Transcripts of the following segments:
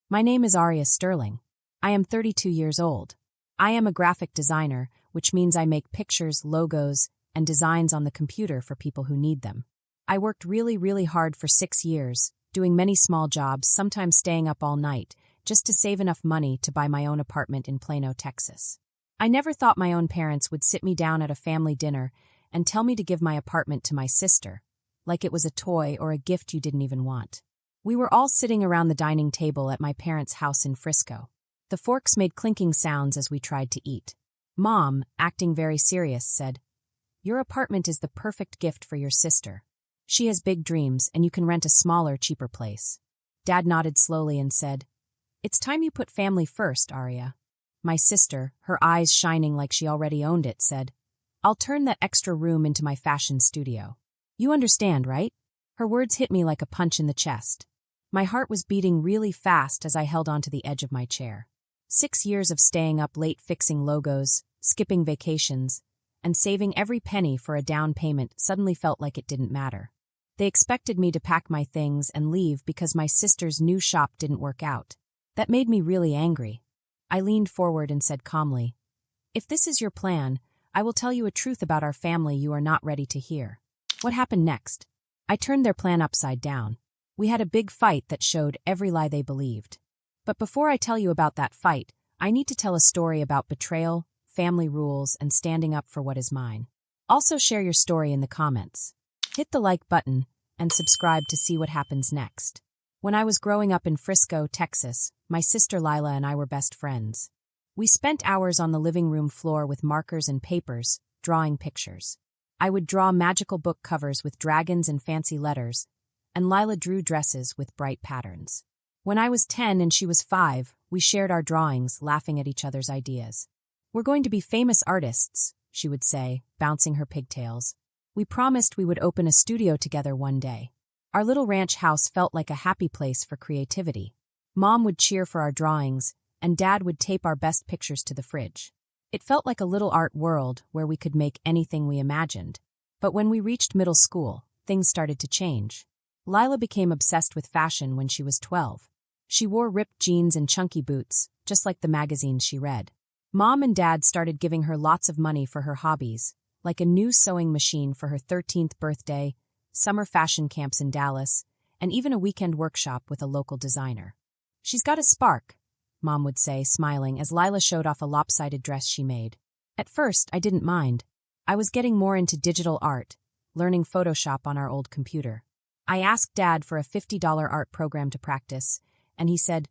My name is Aria Sterling. I am 32 years old. I am a graphic designer, which means I make pictures, logos, and designs on the computer for people who need them. I worked really hard for 6 years, doing many small jobs, sometimes staying up all night, just to save enough money to buy my own apartment in Plano, Texas. I never thought my own parents would sit me down at a family dinner and tell me to give my apartment to my sister, like it was a toy or a gift you didn't even want. We were all sitting around the dining table at my parents' house in Frisco. The forks made clinking sounds as we tried to eat. Mom, acting very serious, said, "Your apartment is the perfect gift for your sister. She has big dreams and you can rent a smaller, cheaper place." Dad nodded slowly and said, "It's time you put family first, Aria." My sister, her eyes shining like she already owned it, said, "I'll turn that extra room into my fashion studio. You understand, right?" Her words hit me like a punch in the chest. My heart was beating really fast as I held onto the edge of my chair. 6 years of staying up late fixing logos, skipping vacations, and saving every penny for a down payment suddenly felt like it didn't matter. They expected me to pack my things and leave because my sister's new shop didn't work out. That made me really angry. I leaned forward and said calmly, "If this is your plan, I will tell you a truth about our family you are not ready to hear." What happened next? I turned their plan upside down. We had a big fight that showed every lie they believed. But before I tell you about that fight, I need to tell a story about betrayal, family rules, and standing up for what is mine. Also share your story in the comments. Hit the like button and subscribe to see what happens next. When I was growing up in Frisco, Texas, my sister Lila and I were best friends. We spent hours on the living room floor with markers and papers, drawing pictures. I would draw magical book covers with dragons and fancy letters, and Lila drew dresses with bright patterns. When I was 10 and she was 5, we shared our drawings, laughing at each other's ideas. "We're going to be famous artists," she would say, bouncing her pigtails. We promised we would open a studio together one day. Our little ranch house felt like a happy place for creativity. Mom would cheer for our drawings, and Dad would tape our best pictures to the fridge. It felt like a little art world where we could make anything we imagined. But when we reached middle school, things started to change. Lila became obsessed with fashion when she was 12. She wore ripped jeans and chunky boots, just like the magazines she read. Mom and Dad started giving her lots of money for her hobbies, like a new sewing machine for her 13th birthday, summer fashion camps in Dallas, and even a weekend workshop with a local designer. "She's got a spark," Mom would say, smiling as Lila showed off a lopsided dress she made. At first, I didn't mind. I was getting more into digital art, learning Photoshop on our old computer. I asked Dad for a $50 art program to practice, and he said,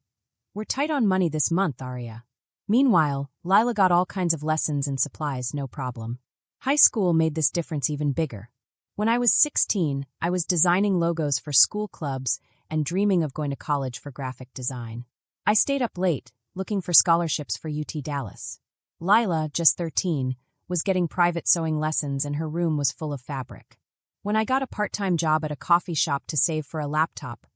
"We're tight on money this month, Aria." Meanwhile, Lila got all kinds of lessons and supplies, no problem. High school made this difference even bigger. When I was 16, I was designing logos for school clubs and dreaming of going to college for graphic design. I stayed up late, looking for scholarships for UT Dallas. Lila, just 13, was getting private sewing lessons and her room was full of fabric. When I got a part-time job at a coffee shop to save for a laptop,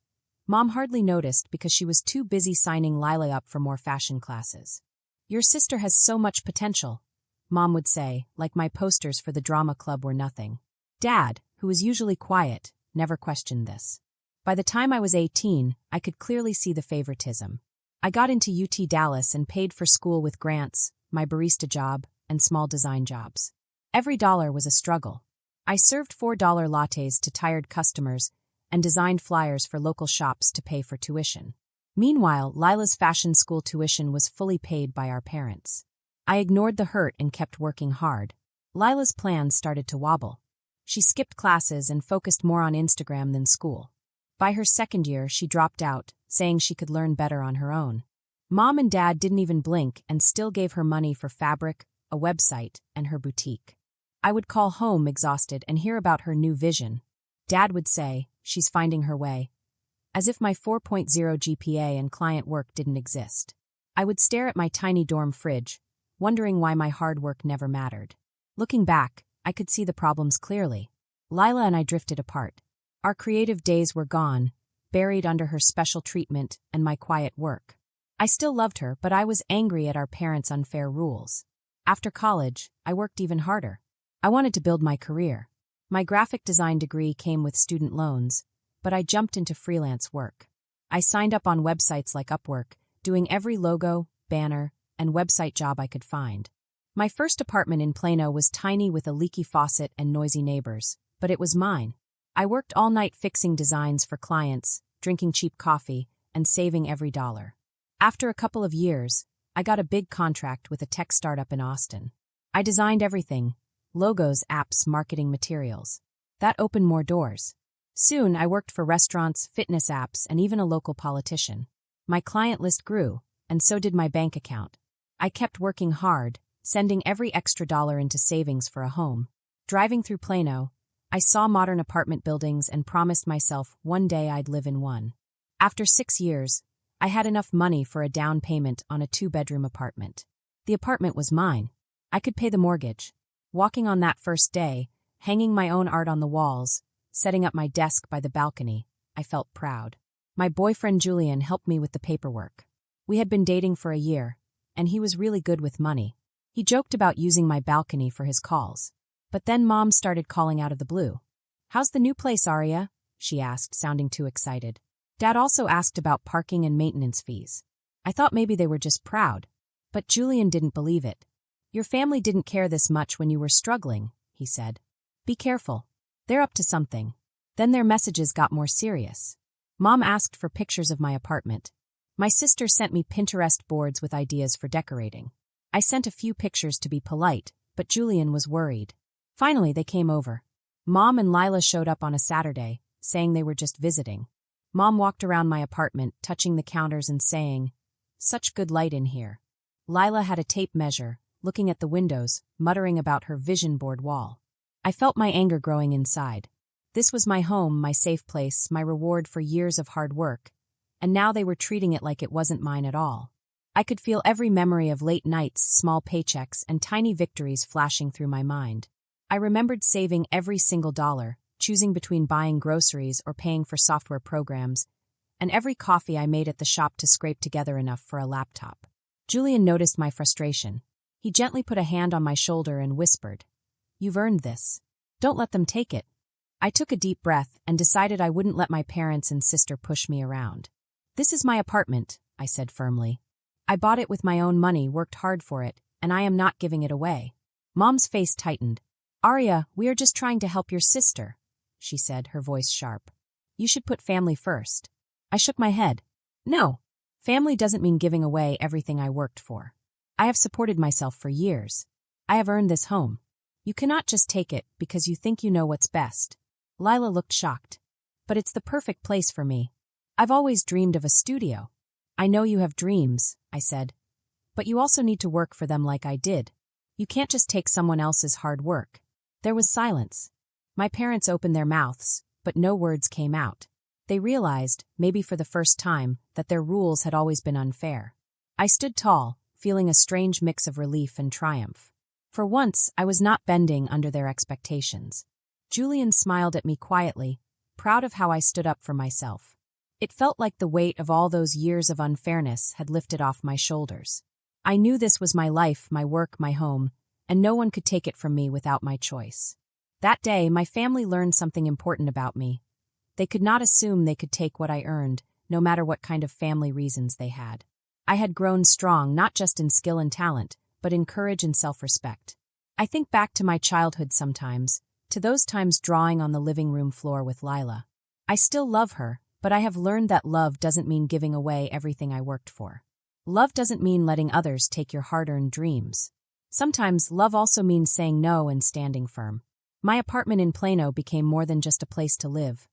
Mom hardly noticed because she was too busy signing Lila up for more fashion classes. "Your sister has so much potential," Mom would say, like my posters for the drama club were nothing. Dad, who was usually quiet, never questioned this. By the time I was 18, I could clearly see the favoritism. I got into UT Dallas and paid for school with grants, my barista job, and small design jobs. Every dollar was a struggle. I served $4 lattes to tired customers and designed flyers for local shops to pay for tuition. Meanwhile, Lila's fashion school tuition was fully paid by our parents. I ignored the hurt and kept working hard. Lila's plans started to wobble. She skipped classes and focused more on Instagram than school. By her second year, she dropped out, saying she could learn better on her own. Mom and Dad didn't even blink and still gave her money for fabric, a website, and her boutique. I would call home exhausted and hear about her new vision. Dad would say, "She's finding her way," as if my 4.0 GPA and client work didn't exist. I would stare at my tiny dorm fridge, wondering why my hard work never mattered. Looking back, I could see the problems clearly. Lila and I drifted apart. Our creative days were gone, buried under her special treatment and my quiet work. I still loved her, but I was angry at our parents' unfair rules. After college, I worked even harder. I wanted to build my career. My graphic design degree came with student loans, but I jumped into freelance work. I signed up on websites like Upwork, doing every logo, banner, and website job I could find. My first apartment in Plano was tiny with a leaky faucet and noisy neighbors, but it was mine. I worked all night fixing designs for clients, drinking cheap coffee, and saving every dollar. After a couple of years, I got a big contract with a tech startup in Austin. I designed everything: logos, apps, marketing materials. That opened more doors. Soon, I worked for restaurants, fitness apps, and even a local politician. My client list grew, and so did my bank account. I kept working hard, sending every extra dollar into savings for a home. Driving through Plano, I saw modern apartment buildings and promised myself one day I'd live in one. After 6 years, I had enough money for a down payment on a 2-bedroom apartment. The apartment was mine. I could pay the mortgage. Walking on that first day, hanging my own art on the walls, setting up my desk by the balcony, I felt proud. My boyfriend Julian helped me with the paperwork. We had been dating for a year, and he was really good with money. He joked about using my balcony for his calls. But then Mom started calling out of the blue. "How's the new place, Aria?" she asked, sounding too excited. Dad also asked about parking and maintenance fees. I thought maybe they were just proud. But Julian didn't believe it. "Your family didn't care this much when you were struggling," he said. "Be careful. They're up to something." Then their messages got more serious. Mom asked for pictures of my apartment. My sister sent me Pinterest boards with ideas for decorating. I sent a few pictures to be polite, but Julian was worried. Finally, they came over. Mom and Lila showed up on a Saturday, saying they were just visiting. Mom walked around my apartment, touching the counters and saying, "Such good light in here." Lila had a tape measure, looking at the windows, muttering about her vision board wall. I felt my anger growing inside. This was my home, my safe place, my reward for years of hard work, and now they were treating it like it wasn't mine at all. I could feel every memory of late nights, small paychecks, and tiny victories flashing through my mind. I remembered saving every single dollar, choosing between buying groceries or paying for software programs, and every coffee I made at the shop to scrape together enough for a laptop. Julian noticed my frustration. He gently put a hand on my shoulder and whispered, "You've earned this. Don't let them take it." I took a deep breath and decided I wouldn't let my parents and sister push me around. "This is my apartment," I said firmly. "I bought it with my own money, worked hard for it, and I am not giving it away." Mom's face tightened. "Aria, we are just trying to help your sister," she said, her voice sharp. "You should put family first." I shook my head. "No, family doesn't mean giving away everything I worked for. I have supported myself for years. I have earned this home. You cannot just take it because you think you know what's best." Lila looked shocked. "But it's the perfect place for me. I've always dreamed of a studio." "I know you have dreams," I said. "But you also need to work for them like I did. You can't just take someone else's hard work." There was silence. My parents opened their mouths, but no words came out. They realized, maybe for the first time, that their rules had always been unfair. I stood tall, feeling a strange mix of relief and triumph. For once, I was not bending under their expectations. Julian smiled at me quietly, proud of how I stood up for myself. It felt like the weight of all those years of unfairness had lifted off my shoulders. I knew this was my life, my work, my home, and no one could take it from me without my choice. That day, my family learned something important about me. They could not assume they could take what I earned, no matter what kind of family reasons they had. I had grown strong not just in skill and talent, but in courage and self-respect. I think back to my childhood sometimes, to those times drawing on the living room floor with Lila. I still love her, but I have learned that love doesn't mean giving away everything I worked for. Love doesn't mean letting others take your hard-earned dreams. Sometimes love also means saying no and standing firm. My apartment in Plano became more than just a place to live.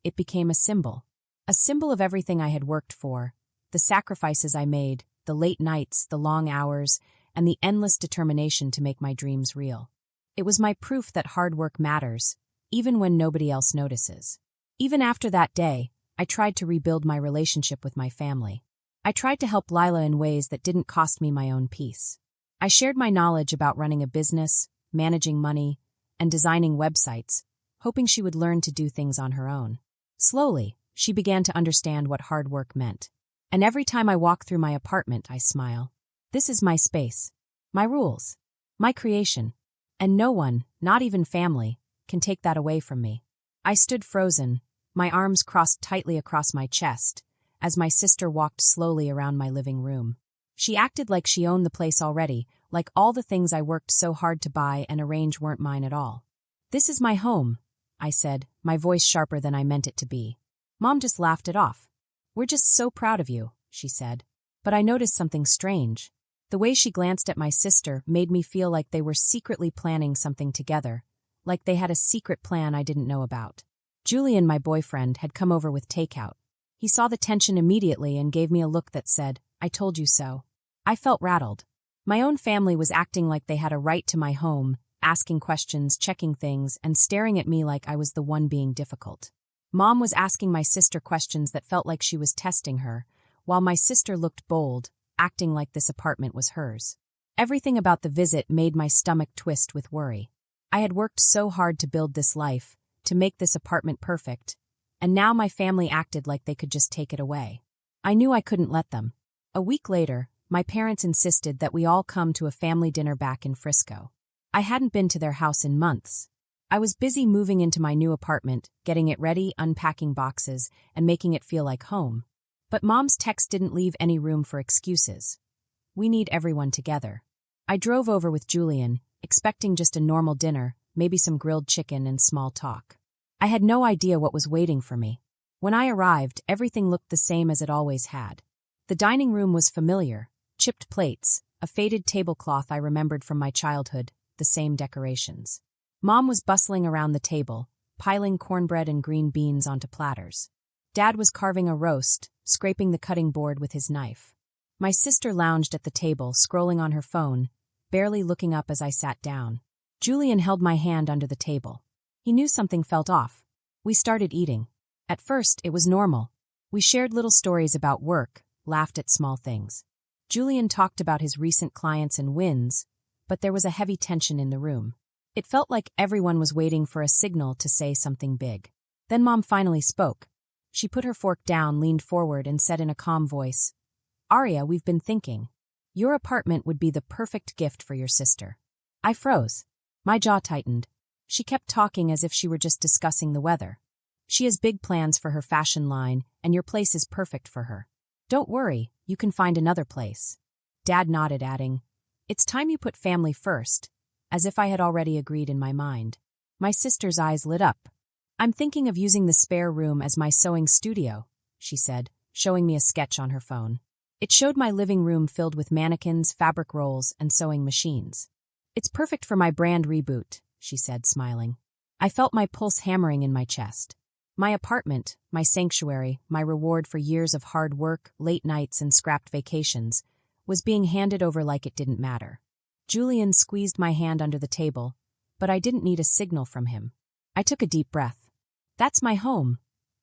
It became a symbol of everything I had worked for, the sacrifices I made, the late nights, the long hours, and the endless determination to make my dreams real. It was my proof that hard work matters, even when nobody else notices. Even after that day, I tried to rebuild my relationship with my family. I tried to help Lila in ways that didn't cost me my own peace. I shared my knowledge about running a business, managing money, and designing websites, hoping she would learn to do things on her own. Slowly, she began to understand what hard work meant. And every time I walk through my apartment, I smile. This is my space, my rules, my creation. And no one, not even family, can take that away from me. I stood frozen, my arms crossed tightly across my chest, as my sister walked slowly around my living room. She acted like she owned the place already, like all the things I worked so hard to buy and arrange weren't mine at all. "This is my home," I said, my voice sharper than I meant it to be. Mom just laughed it off. "We're just so proud of you," she said. But I noticed something strange. The way she glanced at my sister made me feel like they were secretly planning something together, like they had a secret plan I didn't know about. Julian, my boyfriend, had come over with takeout. He saw the tension immediately and gave me a look that said, "I told you so." I felt rattled. My own family was acting like they had a right to my home, asking questions, checking things, and staring at me like I was the one being difficult. Mom was asking my sister questions that felt like she was testing her, while my sister looked bold, acting like this apartment was hers. Everything about the visit made my stomach twist with worry. I had worked so hard to build this life, to make this apartment perfect, and now my family acted like they could just take it away. I knew I couldn't let them. A week later, my parents insisted that we all come to a family dinner back in Frisco. I hadn't been to their house in months. I was busy moving into my new apartment, getting it ready, unpacking boxes, and making it feel like home. But Mom's text didn't leave any room for excuses. "We need everyone together." I drove over with Julian, expecting just a normal dinner, maybe some grilled chicken and small talk. I had no idea what was waiting for me. When I arrived, everything looked the same as it always had. The dining room was familiar: chipped plates, a faded tablecloth I remembered from my childhood, the same decorations. Mom was bustling around the table, piling cornbread and green beans onto platters. Dad was carving a roast, scraping the cutting board with his knife. My sister lounged at the table, scrolling on her phone, barely looking up as I sat down. Julian held my hand under the table. He knew something felt off. We started eating. At first, it was normal. We shared little stories about work, laughed at small things. Julian talked about his recent clients and wins, but there was a heavy tension in the room. It felt like everyone was waiting for a signal to say something big. Then Mom finally spoke. She put her fork down, leaned forward, and said in a calm voice, "Arya, we've been thinking. Your apartment would be the perfect gift for your sister." I froze. My jaw tightened. She kept talking as if she were just discussing the weather. "She has big plans for her fashion line, and your place is perfect for her. Don't worry, you can find another place." Dad nodded, adding, "It's time you put family first," as if I had already agreed in my mind. My sister's eyes lit up. "I'm thinking of using the spare room as my sewing studio," she said, showing me a sketch on her phone. It showed my living room filled with mannequins, fabric rolls, and sewing machines. "It's perfect for my brand reboot," she said, smiling. I felt my pulse hammering in my chest. My apartment, my sanctuary, my reward for years of hard work, late nights, and scrapped vacations, was being handed over like it didn't matter. Julian squeezed my hand under the table, but I didn't need a signal from him. I took a deep breath. "That's my home,"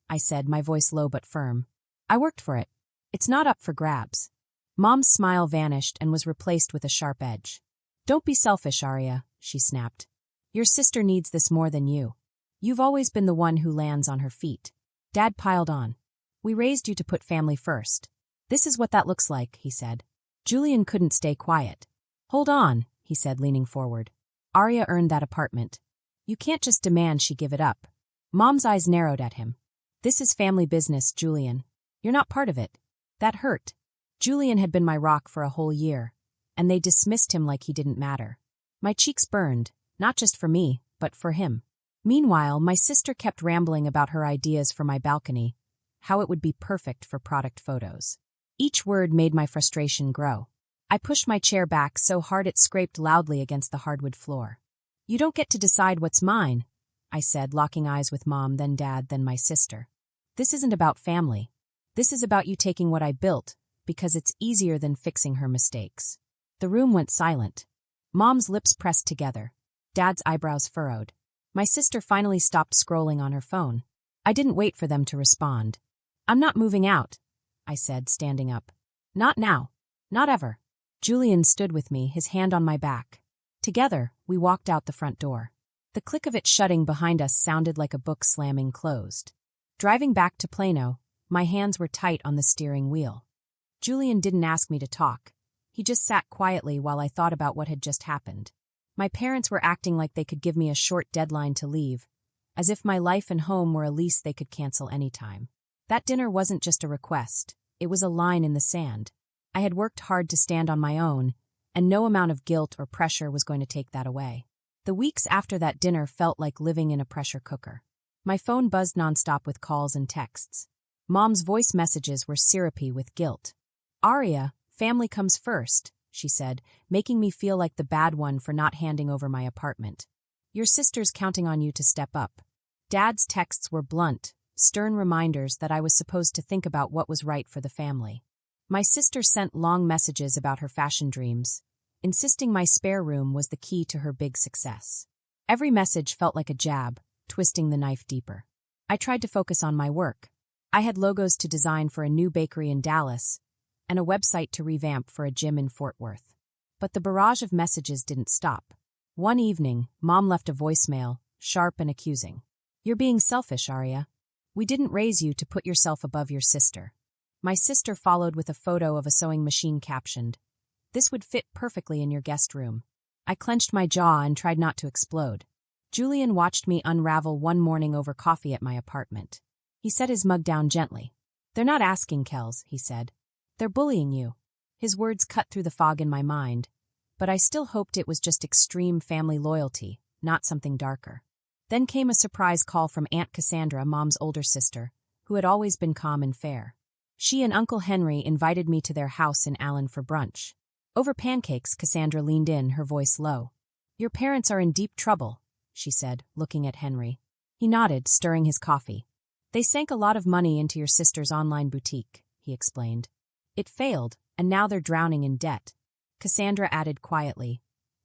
I said, my voice low but firm. "I worked for it. It's not up for grabs." Mom's smile vanished and was replaced with a sharp edge. "Don't be selfish, Arya," she snapped. "Your sister needs this more than you. You've always been the one who lands on her feet." Dad piled on. "We raised you to put family first. This is what that looks like," he said. Julian couldn't stay quiet. "Hold on," he said, leaning forward. "Arya earned that apartment. You can't just demand she give it up." Mom's eyes narrowed at him. "This is family business, Julian. You're not part of it." That hurt. Julian had been my rock for a whole year, and they dismissed him like he didn't matter. My cheeks burned, not just for me, but for him. Meanwhile, my sister kept rambling about her ideas for my balcony, how it would be perfect for product photos. Each word made my frustration grow. I pushed my chair back so hard it scraped loudly against the hardwood floor. "You don't get to decide what's mine," I said, locking eyes with Mom, then Dad, then my sister. "This isn't about family. This is about you taking what I built, because it's easier than fixing her mistakes." The room went silent. Mom's lips pressed together. Dad's eyebrows furrowed. My sister finally stopped scrolling on her phone. I didn't wait for them to respond. "I'm not moving out," I said, standing up. "Not now. Not ever." Julian stood with me, his hand on my back. Together, we walked out the front door. The click of it shutting behind us sounded like a book slamming closed. Driving back to Plano, my hands were tight on the steering wheel. Julian didn't ask me to talk. He just sat quietly while I thought about what had just happened. My parents were acting like they could give me a short deadline to leave, as if my life and home were a lease they could cancel anytime. That dinner wasn't just a request, it was a line in the sand. I had worked hard to stand on my own, and no amount of guilt or pressure was going to take that away. The weeks after that dinner felt like living in a pressure cooker. My phone buzzed nonstop with calls and texts. Mom's voice messages were syrupy with guilt. "Aria, family comes first," she said, making me feel like the bad one for not handing over my apartment. "Your sister's counting on you to step up." Dad's texts were blunt, stern reminders that I was supposed to think about what was right for the family. My sister sent long messages about her fashion dreams, insisting my spare room was the key to her big success. Every message felt like a jab, twisting the knife deeper. I tried to focus on my work. I had logos to design for a new bakery in Dallas and a website to revamp for a gym in Fort Worth. But the barrage of messages didn't stop. One evening, Mom left a voicemail, sharp and accusing. "You're being selfish, Aria. We didn't raise you to put yourself above your sister." My sister followed with a photo of a sewing machine captioned, "This would fit perfectly in your guest room." I clenched my jaw and tried not to explode. Julian watched me unravel one morning over coffee at my apartment. He set his mug down gently. "They're not asking, Kels," he said. "They're bullying you." His words cut through the fog in my mind, but I still hoped it was just extreme family loyalty, not something darker. Then came a surprise call from Aunt Cassandra, Mom's older sister, who had always been calm and fair. She and Uncle Henry invited me to their house in Allen for brunch. Over pancakes, Cassandra leaned in, her voice low. "Your parents are in deep trouble," she said, looking at Henry. He nodded, stirring his coffee. "They sank a lot of money into your sister's online boutique," he explained. "It failed, and now they're drowning in debt." Cassandra added quietly,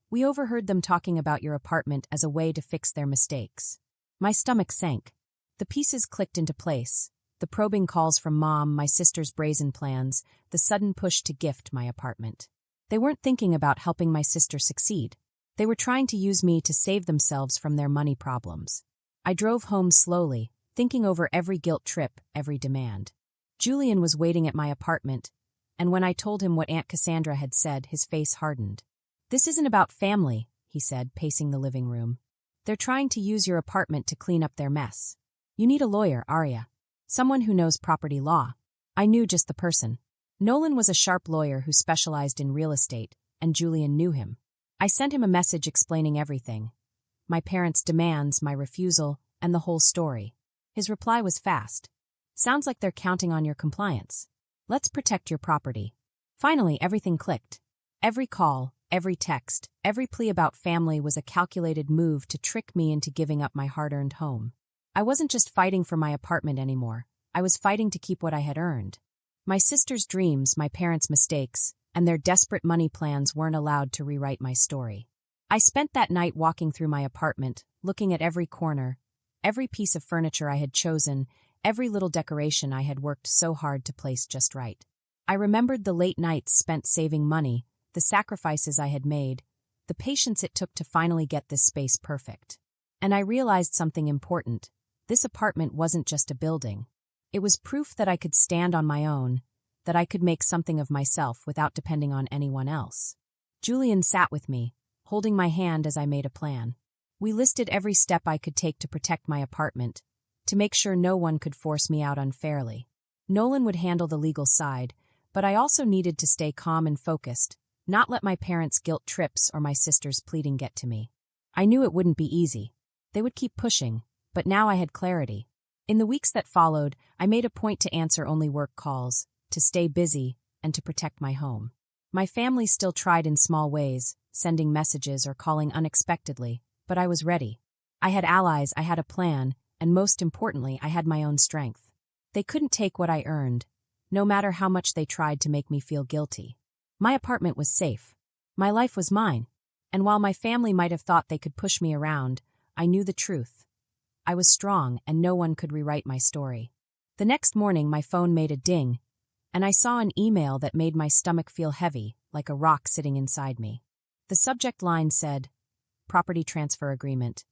"We overheard them talking about your apartment as a way to fix their mistakes." My stomach sank. The pieces clicked into place. The probing calls from Mom, my sister's brazen plans, the sudden push to gift my apartment. They weren't thinking about helping my sister succeed. They were trying to use me to save themselves from their money problems. I drove home slowly, thinking over every guilt trip, every demand. Julian was waiting at my apartment, and when I told him what Aunt Cassandra had said, his face hardened. "This isn't about family," he said, pacing the living room. "They're trying to use your apartment to clean up their mess. You need a lawyer, Aria. Someone who knows property law." I knew just the person. Nolan was a sharp lawyer who specialized in real estate, and Julian knew him. I sent him a message explaining everything. My parents' demands, my refusal, and the whole story. His reply was fast. "Sounds like they're counting on your compliance. Let's protect your property." Finally, everything clicked. Every call, every text, every plea about family was a calculated move to trick me into giving up my hard-earned home. I wasn't just fighting for my apartment anymore. I was fighting to keep what I had earned. My sister's dreams, my parents' mistakes, and their desperate money plans weren't allowed to rewrite my story. I spent that night walking through my apartment, looking at every corner, every piece of furniture I had chosen, every little decoration I had worked so hard to place just right. I remembered the late nights spent saving money, the sacrifices I had made, the patience it took to finally get this space perfect. And I realized something important. This apartment wasn't just a building. It was proof that I could stand on my own, that I could make something of myself without depending on anyone else. Julian sat with me, holding my hand as I made a plan. We listed every step I could take to protect my apartment, to make sure no one could force me out unfairly. Nolan would handle the legal side, but I also needed to stay calm and focused, not let my parents' guilt trips or my sister's pleading get to me. I knew it wouldn't be easy. They would keep pushing, but now I had clarity. In the weeks that followed, I made a point to answer only work calls, to stay busy, and to protect my home. My family still tried in small ways, sending messages or calling unexpectedly, but I was ready. I had allies, I had a plan, and most importantly, I had my own strength. They couldn't take what I earned, no matter how much they tried to make me feel guilty. My apartment was safe. My life was mine. And while my family might have thought they could push me around, I knew the truth. I was strong, and no one could rewrite my story. The next morning, my phone made a ding, and I saw an email that made my stomach feel heavy, like a rock sitting inside me. The subject line said, "Property Transfer Agreement,"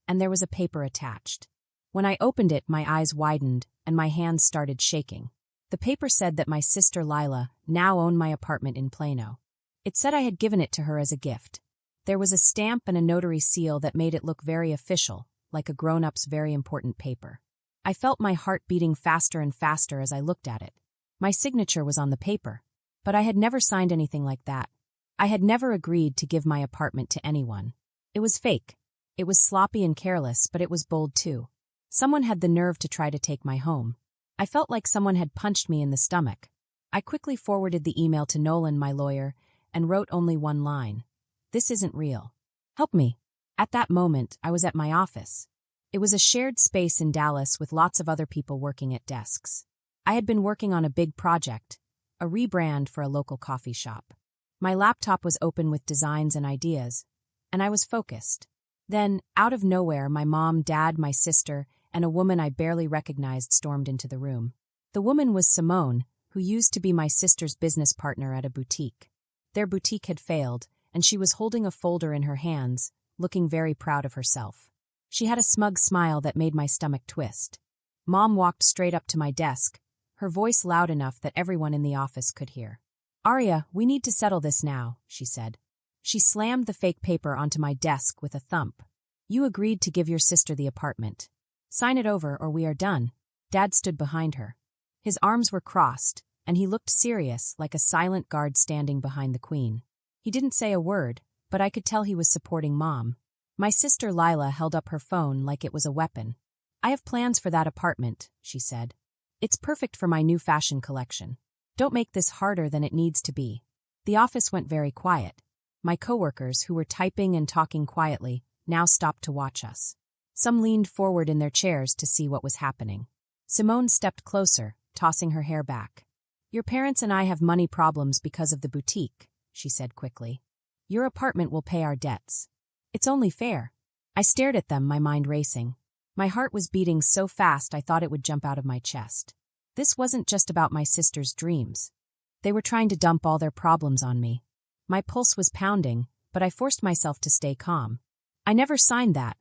and there was a paper attached. When I opened it, my eyes widened, and my hands started shaking. The paper said that my sister Lila now owned my apartment in Plano. It said I had given it to her as a gift. There was a stamp and a notary seal that made it look very official, like a grown-up's very important paper. I felt my heart beating faster and faster as I looked at it. My signature was on the paper. But I had never signed anything like that. I had never agreed to give my apartment to anyone. It was fake. It was sloppy and careless, but it was bold too. Someone had the nerve to try to take my home. I felt like someone had punched me in the stomach. I quickly forwarded the email to Nolan, my lawyer, and wrote only one line. This isn't real. Help me. At that moment, I was at my office. It was a shared space in Dallas with lots of other people working at desks. I had been working on a big project, a rebrand for a local coffee shop. My laptop was open with designs and ideas, and I was focused. Then, out of nowhere, my mom, dad, my sister, and a woman I barely recognized stormed into the room. The woman was Simone, who used to be my sister's business partner at a boutique. Their boutique had failed, and she was holding a folder in her hands, looking very proud of herself. She had a smug smile that made my stomach twist. Mom walked straight up to my desk, her voice loud enough that everyone in the office could hear. "Arya, we need to settle this now," she said. She slammed the fake paper onto my desk with a thump. "You agreed to give your sister the apartment. Sign it over or we are done." Dad stood behind her. His arms were crossed, and he looked serious, like a silent guard standing behind the queen. He didn't say a word, but I could tell he was supporting Mom. My sister Lila held up her phone like it was a weapon. "I have plans for that apartment," she said. "It's perfect for my new fashion collection. Don't make this harder than it needs to be." The office went very quiet. My coworkers, who were typing and talking quietly, now stopped to watch us. Some leaned forward in their chairs to see what was happening. Simone stepped closer, tossing her hair back. "Your parents and I have money problems because of the boutique," she said quickly. "Your apartment will pay our debts. It's only fair." I stared at them, my mind racing. My heart was beating so fast I thought it would jump out of my chest. This wasn't just about my sister's dreams. They were trying to dump all their problems on me. My pulse was pounding, but I forced myself to stay calm. "I never signed that,"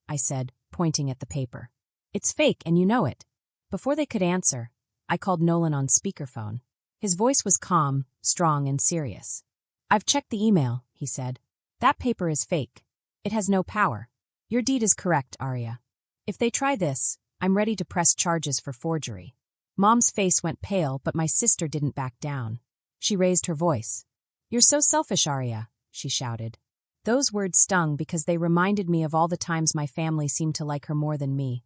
I said, pointing at the paper. "It's fake and you know it." Before they could answer, I called Nolan on speakerphone. His voice was calm, strong, and serious. "I've checked the email," he said. "That paper is fake. It has no power. Your deed is correct, Arya. If they try this, I'm ready to press charges for forgery." Mom's face went pale, but my sister didn't back down. She raised her voice. "You're so selfish, Arya," she shouted. Those words stung because they reminded me of all the times my family seemed to like her more than me.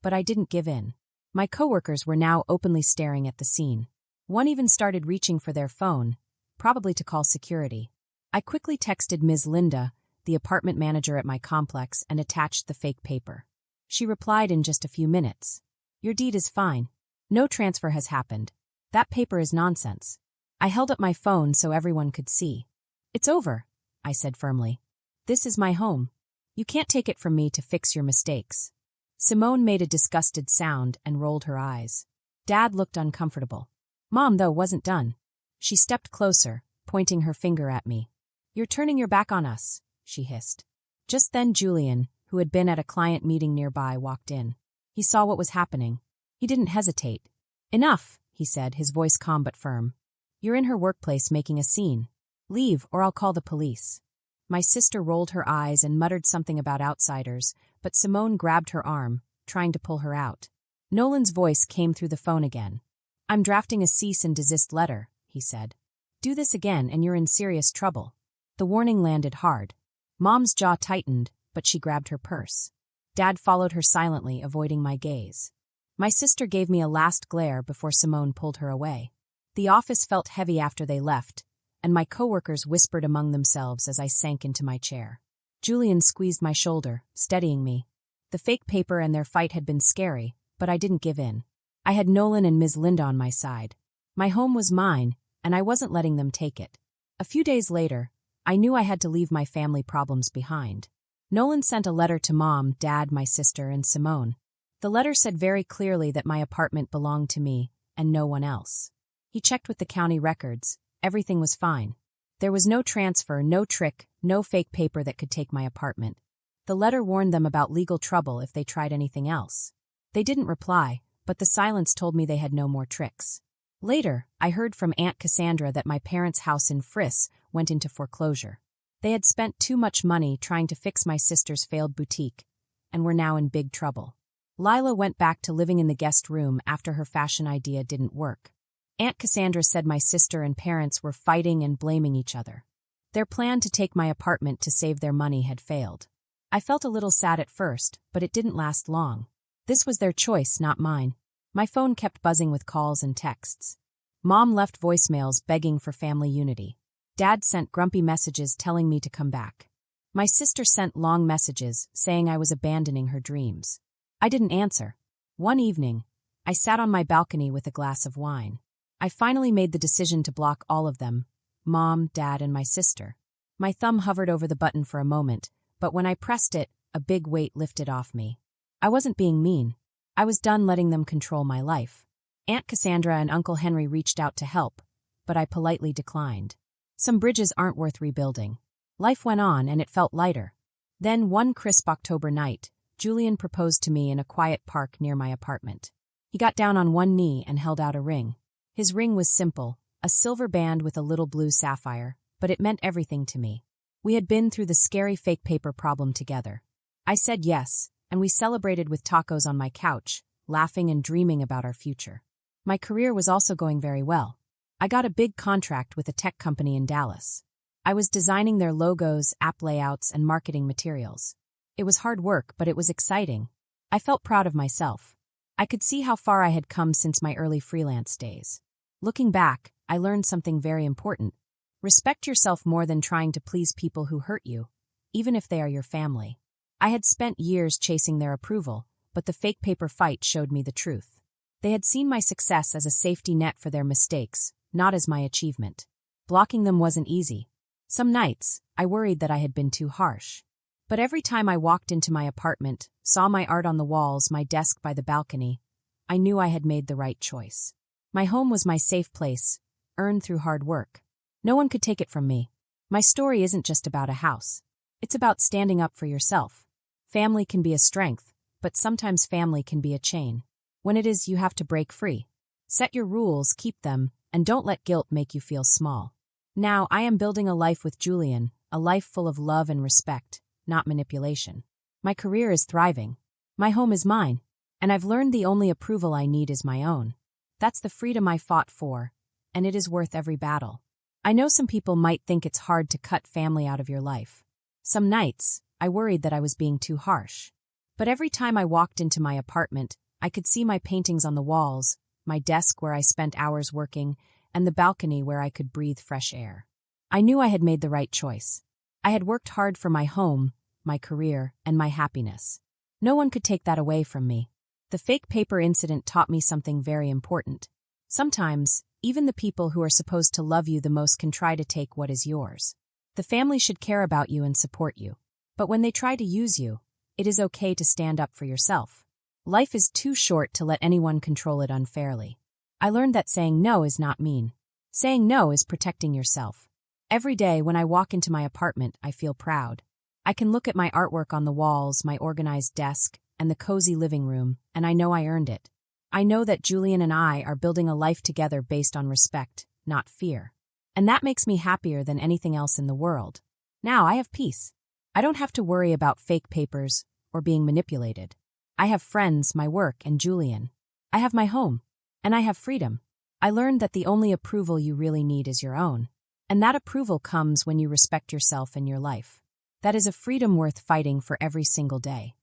But I didn't give in. My coworkers were now openly staring at the scene. One even started reaching for their phone, probably to call security. I quickly texted Ms. Linda, the apartment manager at my complex, and attached the fake paper. She replied in just a few minutes. "Your deed is fine. No transfer has happened. That paper is nonsense." I held up my phone so everyone could see. "It's over," I said firmly. "This is my home. You can't take it from me to fix your mistakes." Simone made a disgusted sound and rolled her eyes. Dad looked uncomfortable. Mom, though, wasn't done. She stepped closer, pointing her finger at me. "You're turning your back on us," she hissed. Just then Julian, who had been at a client meeting nearby, walked in. He saw what was happening. He didn't hesitate. "Enough," he said, his voice calm but firm. "You're in her workplace making a scene. Leave, or I'll call the police." My sister rolled her eyes and muttered something about outsiders, but Simone grabbed her arm, trying to pull her out. Nolan's voice came through the phone again. "I'm drafting a cease and desist letter," he said. "Do this again and you're in serious trouble." The warning landed hard. Mom's jaw tightened, but she grabbed her purse. Dad followed her silently, avoiding my gaze. My sister gave me a last glare before Simone pulled her away. The office felt heavy after they left, and my coworkers whispered among themselves as I sank into my chair. Julian squeezed my shoulder, steadying me. The fake paper and their fight had been scary, but I didn't give in. I had Nolan and Ms. Linda on my side. My home was mine, and I wasn't letting them take it. A few days later, I knew I had to leave my family problems behind. Nolan sent a letter to Mom, Dad, my sister, and Simone. The letter said very clearly that my apartment belonged to me and no one else. He checked with the county records. Everything was fine. There was no transfer, no trick, no fake paper that could take my apartment. The letter warned them about legal trouble if they tried anything else. They didn't reply, but the silence told me they had no more tricks. Later, I heard from Aunt Cassandra that my parents' house in Friss went into foreclosure. They had spent too much money trying to fix my sister's failed boutique, and were now in big trouble. Lila went back to living in the guest room after her fashion idea didn't work. Aunt Cassandra said my sister and parents were fighting and blaming each other. Their plan to take my apartment to save their money had failed. I felt a little sad at first, but it didn't last long. This was their choice, not mine. My phone kept buzzing with calls and texts. Mom left voicemails begging for family unity. Dad sent grumpy messages telling me to come back. My sister sent long messages saying I was abandoning her dreams. I didn't answer. One evening, I sat on my balcony with a glass of wine. I finally made the decision to block all of them, Mom, Dad, and my sister. My thumb hovered over the button for a moment, but when I pressed it, a big weight lifted off me. I wasn't being mean. I was done letting them control my life. Aunt Cassandra and Uncle Henry reached out to help, but I politely declined. Some bridges aren't worth rebuilding. Life went on, and it felt lighter. Then, one crisp October night, Julian proposed to me in a quiet park near my apartment. He got down on one knee and held out a ring. His ring was simple, a silver band with a little blue sapphire, but it meant everything to me. We had been through the scary fake paper problem together. I said yes, and we celebrated with tacos on my couch, laughing and dreaming about our future. My career was also going very well. I got a big contract with a tech company in Dallas. I was designing their logos, app layouts, and marketing materials. It was hard work, but it was exciting. I felt proud of myself. I could see how far I had come since my early freelance days. Looking back, I learned something very important. Respect yourself more than trying to please people who hurt you, even if they are your family. I had spent years chasing their approval, but the fake paper fight showed me the truth. They had seen my success as a safety net for their mistakes, not as my achievement. Blocking them wasn't easy. Some nights, I worried that I had been too harsh. But every time I walked into my apartment, saw my art on the walls, my desk by the balcony, I knew I had made the right choice. My home was my safe place, earned through hard work. No one could take it from me. My story isn't just about a house. It's about standing up for yourself. Family can be a strength, but sometimes family can be a chain. When it is, you have to break free. Set your rules, keep them, and don't let guilt make you feel small. Now, I am building a life with Julian, a life full of love and respect, not manipulation. My career is thriving. My home is mine, and I've learned the only approval I need is my own. That's the freedom I fought for, and it is worth every battle. I know some people might think it's hard to cut family out of your life. Some nights, I worried that I was being too harsh. But every time I walked into my apartment, I could see my paintings on the walls, my desk where I spent hours working, and the balcony where I could breathe fresh air. I knew I had made the right choice. I had worked hard for my home, my career, and my happiness. No one could take that away from me. The fake paper incident taught me something very important. Sometimes, even the people who are supposed to love you the most can try to take what is yours. The family should care about you and support you. But when they try to use you, it is okay to stand up for yourself. Life is too short to let anyone control it unfairly. I learned that saying no is not mean. Saying no is protecting yourself. Every day when I walk into my apartment, I feel proud. I can look at my artwork on the walls, my organized desk, and the cozy living room, and I know I earned it. I know that Julian and I are building a life together based on respect, not fear. And that makes me happier than anything else in the world. Now I have peace. I don't have to worry about fake papers or being manipulated. I have friends, my work, and Julian. I have my home. And I have freedom. I learned that the only approval you really need is your own. And that approval comes when you respect yourself and your life. That is a freedom worth fighting for every single day.